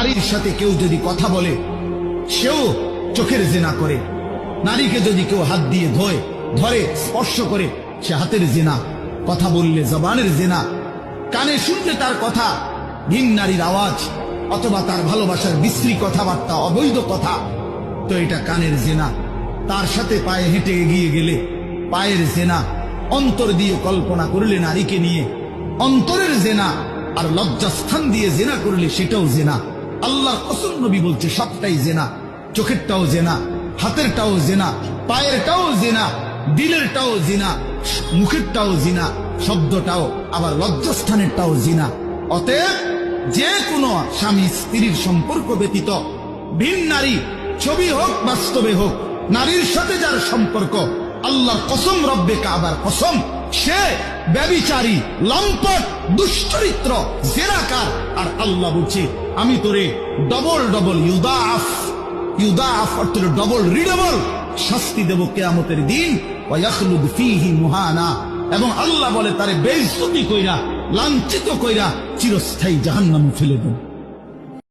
নারীর সাথে কেউ যদি কথা বলে সেও চোখের জিনা করে, নারীকে যদি কেউ হাত দিয়ে ধরে স্পর্শ করে সে হাতের জিনা, কথা বললে জবানের জিনা, কানে শুনলে তার কথা ভিন নারীর আওয়াজ অথবা তার ভালোবাসার বিশ্রী কথাবার্তা, অবৈধ কথা, তো এটা কানের জিনা। তার সাথে পায়ে হেঁটে এগিয়ে গেলে পায়ের জেনা, অন্তর দিয়ে কল্পনা করলে নারীকে নিয়ে অন্তরের জেনা, আর লজ্জাস্থান দিয়ে জেনা করলে সেটাও জেনা। আল্লাহর কসম নবী বলছে সবটাই জেনা, চোখেরটাও জেনা, হাতেরটাও জেনা, পায়েরটাও জেনা, দিলেরটাও জিনা, মুখেরটাও জিনা, শব্দটাও আবার লজ্জাস্থানেরটাও জিনা। অতএব যে কোনো স্বামী স্ত্রীর সম্পর্ক ব্যতীত ভিন নারী, ছবি হোক বাস্তবে হোক, নারীর সাথে যার সম্পর্ক, আল্লাহর কসম, রব্বে কাবার কসম, সে ব্যভিচারী, লম্পট, দুশ্চরিত্র, জেনাকার। আর আল্লাহ বলছে আমি তোরে ডবল ডবল ইউদাফ অর্থ ডবল রিডবল শাস্তি দেব কিয়ামতের দিন, ওয়ায়াখলুদ ফীহি মুহানা, এবং আল্লাহ বলে তারে বেইজ্জতি কইরা, লাঞ্ছিত কইরা চিরস্থায়ী জাহান্নামে ফেলে দেব।